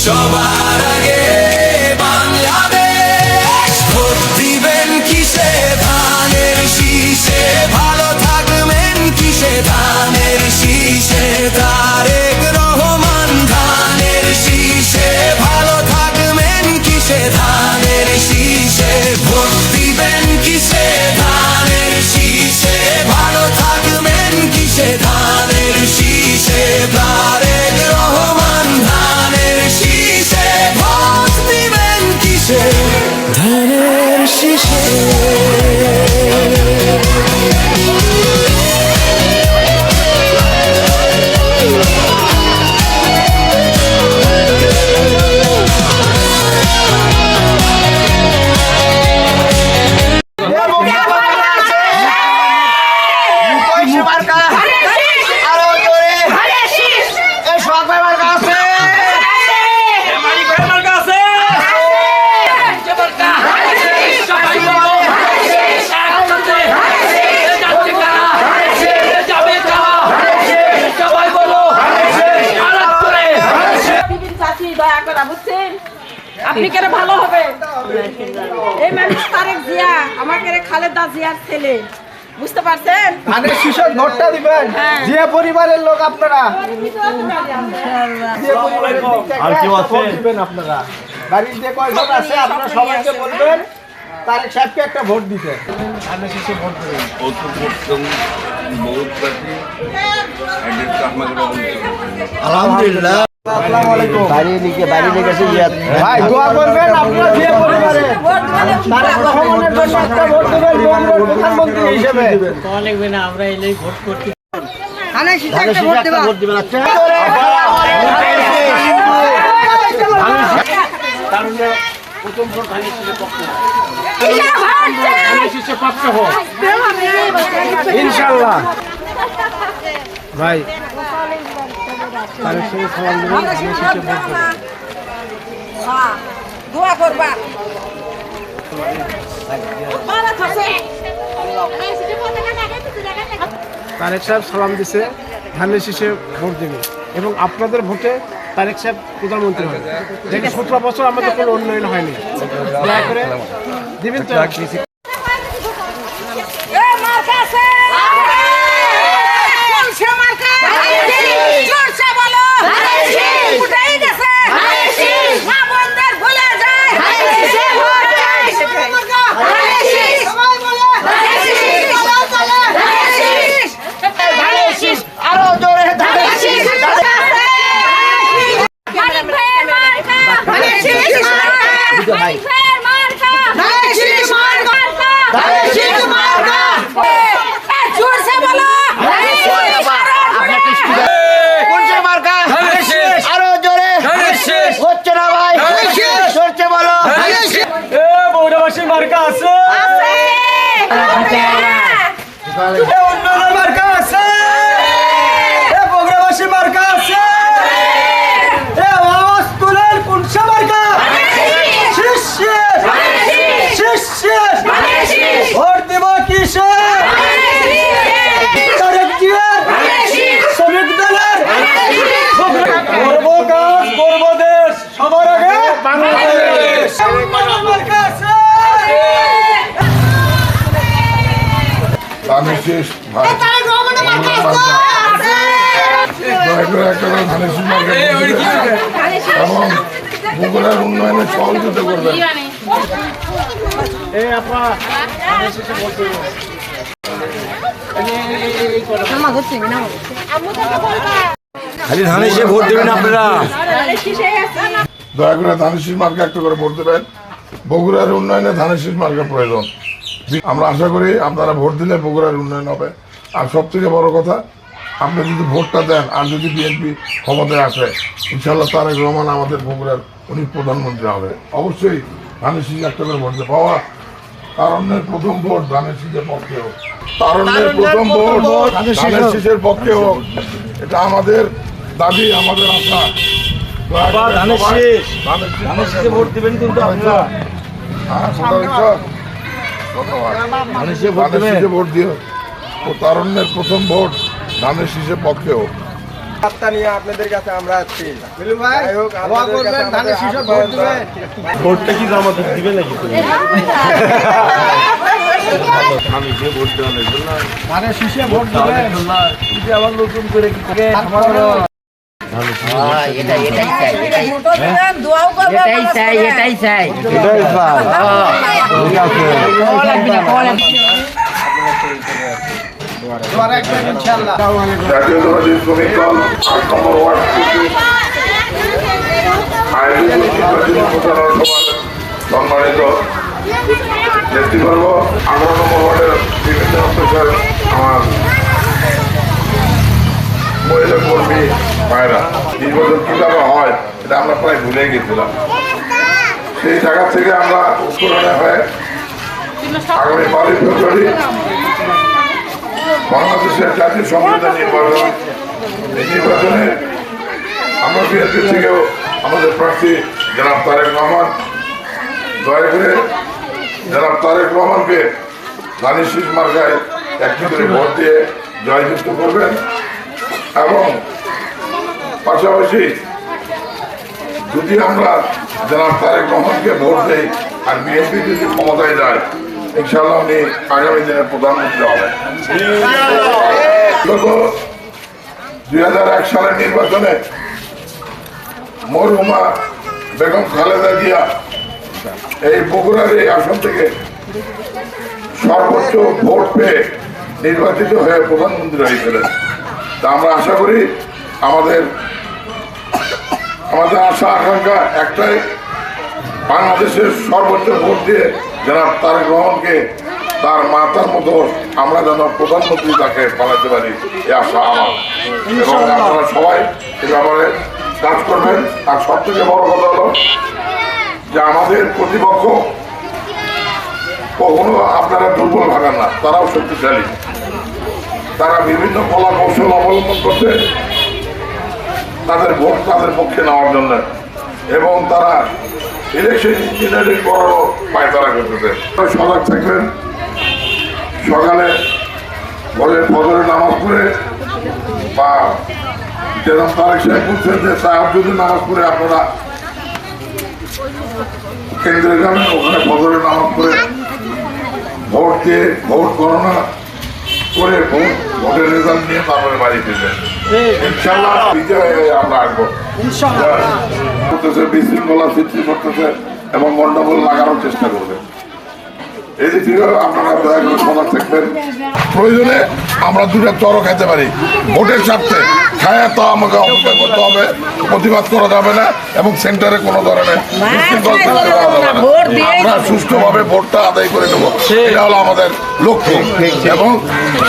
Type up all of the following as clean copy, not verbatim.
সবার আগে বাংলাদেশ। ভোট দিবেন কিসে? ধানের শীষে। ভালো থাকবেন কিসে? ধানের শীষে। তারেক রহমান ধানের শীষে। ভালো থাকবেন কিসে? ধানের শীষে। ভোট দিবেন কিসে? ধানের শীষে। ভালো থাকবেন কিসে? ধানের শীষে। তারেক রহমান ধানের শীষে। ভোট দিবেন কিসে? ধানের শীষে। আপনি কেন ভালো হবে? এই মানুষ তারেক জিয়া, আমাকে খালেদা জিয়ার ছেলে, বুঝতে পারছেন? ধানের শীষের ভোটটা দিবেন জিয়া পরিবারের লোক আপনারা। আর কেউ দিবেন আপনারা? বাড়ির যে কয়জন আছে আপনারা সবাইকে বলবেন তারেক সাহেবকে একটা ভোট দিতে। ধানের শীষে ভোট দেবেন। আলহামদুলিল্লাহ। ভাই দোয়া করবেন আপনারা জিয়া পরিবারে তারেক রহমানের জন্য একটা ভোট দেবেন প্রধানমন্ত্রী হিসেবে। আমরা এলেই ভোট করতে ধানের শীষে একটা ভোট দিবেন। আচ্ছা প্রথম ভোট ধানের শীষের পক্ষে, ধানের শীষের পক্ষে হোক ইনশাআল্লাহ। ভাই ধানের শীষে সালাম দিবেন, ধানের শীষে ভোট দেবেন। দোয়া করবা। তারেক সাহেব সালাম দিছে, ধানের শীষে ভোট দেবে এবং আপনাদের ভোটে তারেক সাহেব প্রধানমন্ত্রী হবে। দেখি 17 বছর আমাদের কোনো উন্নয়ন হয়নি, দয়া করে দিবেন তো। ধানের শীষ ভাই দয়া করে একটা করে ধানের শীষ এবং বগুড়ার উন্নয়নে সহযোগিতা করবেন। খালি ধানের শীষে ভোট দেবেন আপনারা। দয়া করে ধানের শীষ মার্কা একটা করে ভোট দেবেন। বগুড়ার উন্নয়নে ধানের শীষ মার্কা প্রয়োজন। আমরা আশা করি আপনারা ভোট দিলে বগুড়ার উন্নয়ন হবে। আর সবথেকে বড় কথা, আপনি যদি ভোটটা দেন আর যদি বিএনপি ক্ষমতায় আসে, ইনশাল্লাহ তারেক রহমান আমাদের বগুড়ার উনি প্রধানমন্ত্রী হবে। অবশ্যই ধানের শীষ একটা করে ভোট পাওয়া তারুণ্যের প্রথম ভোট ধানের শীষের পক্ষে হোক। তারুণ্যের প্রথম ভোট ধানের শীষের পক্ষে হোক, এটা আমাদের দাবি, আমাদের আশা। ধানের শীষে ভোট দিবেন কিন্তু আপনারা। ধানের শীষে ভোট দিও। ও তারুণ্যের প্রথম ভোট ধানের শীষের পক্ষে হোক। বার্তা নিয়ে আপনাদের কাছে আমরা আছি ভাই যাই হোক, দোয়া আপনাদের করবেন, কাছে ধানের আমাদের শীষে আহ্বান ভোট দিবেন। ভোটটা কি জামাতে দিবে নাকি ধানের শীষে ভোট দিবেন। আবার নতুন করে কি এটাই চাই দোয়া রাখবেন ইনশাআল্লাহ। জাতীয়তাবাদী শ্রমিক দল ৮ নম্বর ওয়ার্ড কর্তৃক আয়োজিত নির্বাচনী প্রচারণা সভার সম্মানিত নেতৃবর্গ ১৮ নম্বর ওয়ার্ডের বিভিন্ন অফিসার, আমার মহিলা কর্মী ভাইরা, নির্বাচন কিভাবে হয় এটা আমরা প্রায় ভুলে গেছিলাম। সেই জায়গা থেকে আমরা উত্তরণে হয়ে আগামী ১২ ফেব্রুয়ারি বাংলাদেশের জাতীয় সংসদের নির্বাচন, এই নির্বাচনে আমরা বিএনপি থেকেও আমাদের প্রার্থী জনাব তারেক রহমান, দয়া করে জনাব তারেক রহমানকে ধানের শীষ মার্কায় একটি করে ভোট দিয়ে জয়যুক্ত করবেন এবং পাশাপাশি যদি আমরা জনাব তারেক রহমানকে ভোট দেই আর বিএনপি যদি ক্ষমতায় যায়, ইনশাআল্লাহ উনি আগামী দিনের প্রধানমন্ত্রী হবেন। গত ২০০১ সালের নির্বাচনে মরহুমা বেগম খালেদা জিয়া এই বগুড়ার এই আসন থেকে সর্বোচ্চ ভোট পেয়ে নির্বাচিত হয়ে প্রধানমন্ত্রী হয়েছিলেন। তা আমরা আশা করি আমাদের আশা আকাঙ্ক্ষা একটাই, বাংলাদেশের সর্বোচ্চ ভোট দিয়ে জনাব তারেক রহমানকে তার মাতার মতো আমরা যেন প্রধানমন্ত্রী তাকে বানাতে পারি, এই আশা আমার। এবং আপনারা সবাই এ ব্যাপারে কাজ করবেন। আর সব থেকে বড় কথা হলো যে আমাদের প্রতিপক্ষ কখনো আপনারা দুর্বল ভাবেন না, তারাও শক্তিশালী। তারা বিভিন্ন কলা কৌশল অবলম্বন করতে তাদের ভোট তাদের পক্ষে নেওয়ার জন্য, এবং তারা ইলেকশন ইঞ্জিনিয়ারিং করারও পায়তারা করতেছে। সজাগ থাকবেন, সকালে ফজরের নামাজ পড়ে বা যেরকম তারেক সাহেব বলছেন যে তাহাজ্জুদের নামাজ পড়ে আপনারা কেন্দ্রে যাবেন, ওখানে ফজরের নামাজ পড়ে ভোট দিয়ে ভোট গণনা করে ভোটের রেজাল্ট নিয়ে তারপরে বাড়ি ফিরবেন। ইনশাআল্লাহ বিজয় আমরা আসবো। করতেছে, বিশৃঙ্খলা সৃষ্টি করতেছে এবং গন্ডগোল লাগানোর চেষ্টা করবে। এদিক থেকে আপনারা দয়া করে সজাগ থাকবেন। প্রয়োজনে আমরা দুটো চড়ো খেতে পারি, ভোটের স্বার্থে খায়া তো আমাকে অপেক্ষা করতে হবে, প্রতিবাদ করা যাবে না এবং সেন্টারে কোনো ধরনের বিশৃঙ্খলা সৃষ্টি করা যাবে না। আমরা সুষ্ঠুভাবে ভোটটা আদায় করে নেবো, এটা হলো আমাদের লক্ষ্য। এবং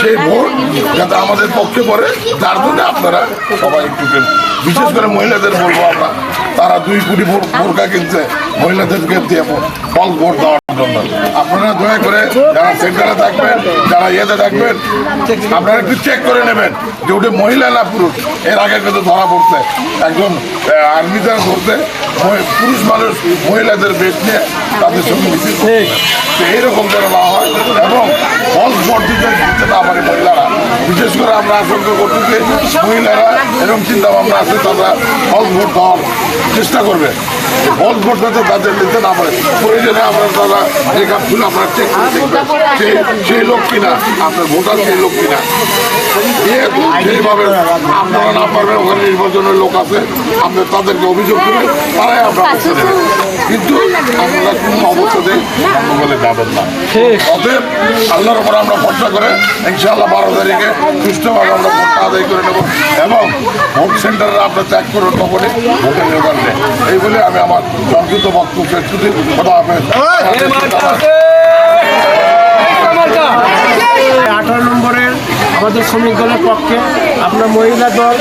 সেই ভোট যাতে আমাদের পক্ষে পড়ে, তার জন্য আপনারা সবাই একটু, বিশেষ করে মহিলাদের বলবো, আমরা তারা 2 কোটি বোরকা কিনছে মহিলাদেরকে দিয়ে ফলস ভোট দেওয়ার জন্য। আপনারা দয়া করে যারা সেন্টারে থাকবেন, যারা ইয়েতে থাকবেন, আপনারা একটু চেক করে নেবেন যে ওটা মহিলা না পুরুষ। এর আগে কিন্তু ধরা পড়ছে একজন আর্মিতে ধরতে পুরুষ মানুষ মহিলাদের বেশ নিয়ে তাদের সঙ্গে মিছিল করছে। তো এইরকম যেন না হয় এবং ফলস ভোট দিতে না পারে মহিলারা। বিশেষ করে আমরা আশঙ্কা করতেছি মহিলারা এরকম চিন্তা ভাবনা আছে, তারা ফলস ভোট দেওয়ার চেষ্টা করবে। ফলস ভোট যাতে তাদের নিতে না পারে, প্রয়োজনে আমরা তারা রেখা তুলে আপনারা চেক করে দেখবেন সেই লোক কিনা, আপনার ভোটার সেই লোক কিনা। সেইভাবে আপনারা না পারবেন, ওখানে নির্বাচনের লোক আছে, আপনি তাদেরকে অভিযোগ করবেন, তারাই আমরা করতে দেবেন। কিন্তু আপনারা কোনো অবস্থাতেই বলে যাবেন না। অতএব আল্লাহর উপর আমরা ভরসা করে ইনশাআল্লাহ 12 তারিখে সুষ্ঠুভাবে আমরা ভোটটা আদায় করে নেব এবং ভোট সেন্টারে আমরা ত্যাগ করে তখনই ভোটের রেজাল্ট নেই। এই বলে আমি আমার সংক্ষিপ্ত বক্তব্য শেষ করছি। কথা হবে 18 নম্বরের আমাদের শ্রমিক দলের পক্ষে আপনার মহিলা দল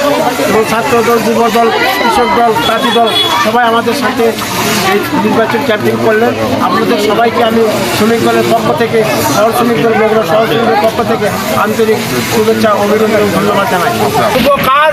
এবং ছাত্র দল, যুব দল, কৃষক দল, চাষি দল সবাই আমাদের সাথে এই নির্বাচন ক্যাম্পেইন করলেন। আপনাদের সবাইকে আমি শ্রমিক দলের পক্ষ থেকে, শহর শ্রমিক দল বগুড়া শহর শ্রমিকের পক্ষ থেকে আন্তরিক শুভেচ্ছা, অভিনন্দন এবং ধন্যবাদ জানাই। শুভ কাজ